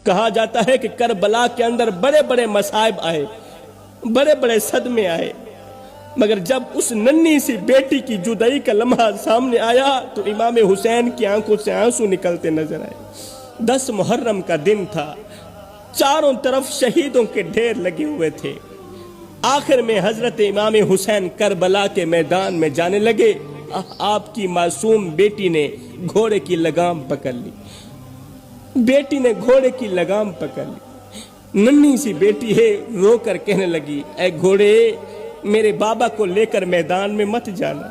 کہا جاتا ہے کہ کربلا کے اندر بڑے بڑے مصائب آئے، بڑے بڑے صدمے آئے، مگر جب اس ننھی سی بیٹی کی جدائی کا لمحہ سامنے آیا تو امام حسین کی آنکھوں سے آنسو نکلتے نظر آئے۔ 10 محرم کا دن تھا، چاروں طرف شہیدوں کے ڈھیر لگے ہوئے تھے۔ آخر میں حضرت امام حسین کربلا کے میدان میں جانے لگے، آپ کی معصوم بیٹی نے گھوڑے کی لگام پکڑ لی، بیٹی نے گھوڑے کی لگام پکڑ لی۔ ننھی سی بیٹی ہے، رو کر کہنے لگی، اے گھوڑے میرے بابا کو لے کر میدان میں مت جانا،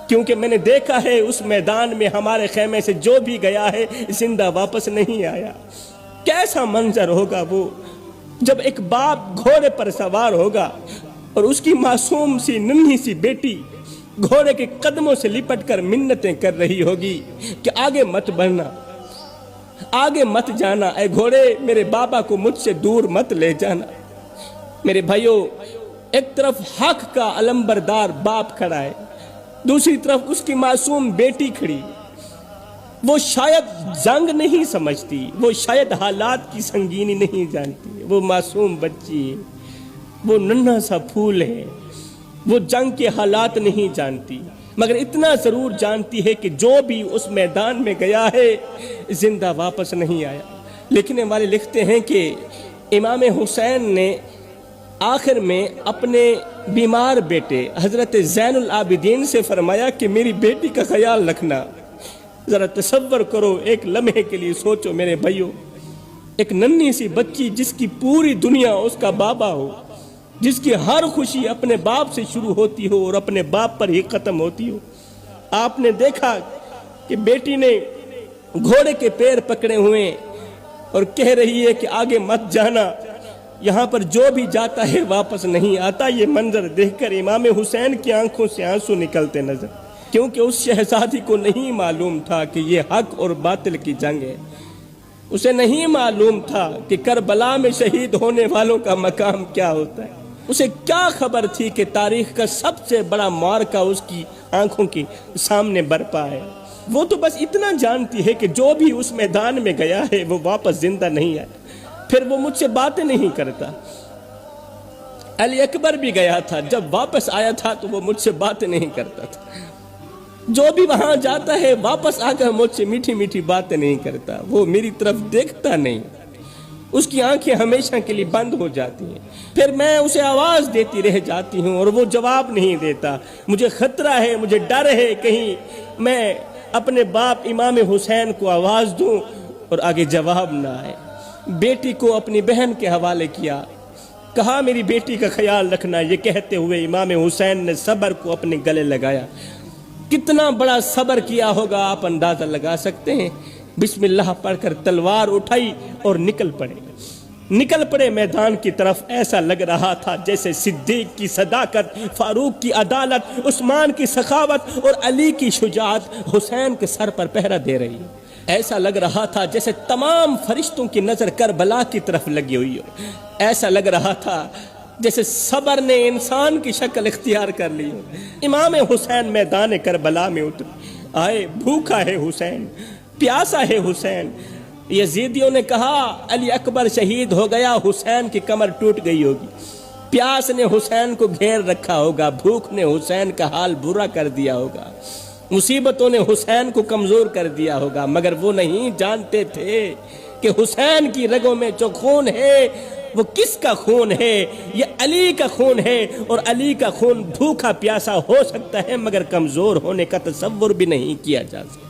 کیونکہ میں نے دیکھا ہے اس میدان میں ہمارے خیمے سے جو بھی گیا ہے زندہ واپس نہیں آیا۔ کیسا منظر ہوگا وہ جب ایک باپ گھوڑے پر سوار ہوگا اور اس کی معصوم سی ننھی سی بیٹی گھوڑے کے قدموں سے لپٹ کر منتیں کر رہی ہوگی کہ آگے مت بڑھنا، آگے مت جانا، اے گھوڑے میرے بابا کو مجھ سے دور مت لے جانا۔ میرے بھائیوں، ایک طرف حق کا علمبردار باپ کھڑا ہے، دوسری طرف اس کی معصوم بیٹی کھڑی۔ وہ شاید جنگ نہیں سمجھتی، وہ شاید حالات کی سنگینی نہیں جانتی، وہ معصوم بچی ہے، وہ ننھا سا پھول ہے، وہ جنگ کے حالات نہیں جانتی، مگر اتنا ضرور جانتی ہے کہ جو بھی اس میدان میں گیا ہے زندہ واپس نہیں آیا۔ لکھنے والے لکھتے ہیں کہ امام حسین نے آخر میں اپنے بیمار بیٹے حضرت زین العابدین سے فرمایا کہ میری بیٹی کا خیال رکھنا۔ ذرا تصور کرو، ایک لمحے کے لیے سوچو میرے بھائیوں، ایک ننھی سی بچی جس کی پوری دنیا اس کا بابا ہو، جس کی ہر خوشی اپنے باپ سے شروع ہوتی ہو اور اپنے باپ پر ہی ختم ہوتی ہو۔ آپ نے دیکھا کہ بیٹی نے گھوڑے کے پیر پکڑے ہوئے اور کہہ رہی ہے کہ آگے مت جانا، یہاں پر جو بھی جاتا ہے واپس نہیں آتا۔ یہ منظر دیکھ کر امام حسین کی آنکھوں سے آنسو نکلتے نظر، کیونکہ اس شہزادی کو نہیں معلوم تھا کہ یہ حق اور باطل کی جنگ ہے۔ اسے نہیں معلوم تھا کہ کربلا میں شہید ہونے والوں کا مقام کیا ہوتا ہے۔ اسے کیا خبر تھی کہ تاریخ کا سب سے بڑا معرکہ اس کی آنکھوں کے سامنے برپا ہے۔ وہ تو بس اتنا جانتی ہے کہ جو بھی اس میدان میں گیا ہے وہ واپس زندہ نہیں آیا۔ پھر وہ مجھ سے باتیں نہیں کرتا۔ علی اکبر بھی گیا تھا، جب واپس آیا تھا تو وہ مجھ سے باتیں نہیں کرتا تھا۔ جو بھی وہاں جاتا ہے واپس آ کر مجھ سے میٹھی میٹھی باتیں نہیں کرتا، وہ میری طرف دیکھتا نہیں، اس کی آنکھیں ہمیشہ کے لیے بند ہو جاتی ہیں۔ پھر میں اسے آواز دیتی رہ جاتی ہوں اور وہ جواب نہیں دیتا۔ مجھے خطرہ ہے، مجھے ڈر ہے کہیں میں اپنے باپ امام حسین کو آواز دوں اور آگے جواب نہ آئے۔ بیٹی کو اپنی بہن کے حوالے کیا، کہا میری بیٹی کا خیال رکھنا۔ یہ کہتے ہوئے امام حسین نے صبر کو اپنے گلے لگایا۔ کتنا بڑا صبر کیا ہوگا آپ اندازہ لگا سکتے ہیں۔ بسم اللہ پڑھ کر تلوار اٹھائی اور نکل پڑے میدان کی طرف۔ ایسا لگ رہا تھا جیسے صدیق کی صداقت، فاروق کی عدالت، عثمان کی سخاوت اور علی کی شجاعت حسین کے سر پر پہرا دے رہی ہے۔ ایسا لگ رہا تھا جیسے تمام فرشتوں کی نظر کربلا کی طرف لگی ہوئی ہو۔ ایسا لگ رہا تھا جیسے صبر نے انسان کی شکل اختیار کر لی ہو۔ امام حسین میدان کربلا میں اترے، آئے، بھوکا ہے حسین، پیاسا ہے حسین۔ یزیدیوں نے کہا علی اکبر شہید ہو گیا، حسین کی کمر ٹوٹ گئی ہوگی۔ پیاس نے حسین کو گھیر رکھا ہوگا، بھوک نے حسین کا حال برا کر دیا ہوگا، مصیبتوں نے حسین کو کمزور کر دیا ہوگا، مگر وہ نہیں جانتے تھے کہ حسین کی رگوں میں جو خون ہے وہ کس کا خون ہے؟ یہ علی کا خون ہے، اور علی کا خون بھوکا پیاسا ہو سکتا ہے مگر کمزور ہونے کا تصور بھی نہیں کیا جا سکتا۔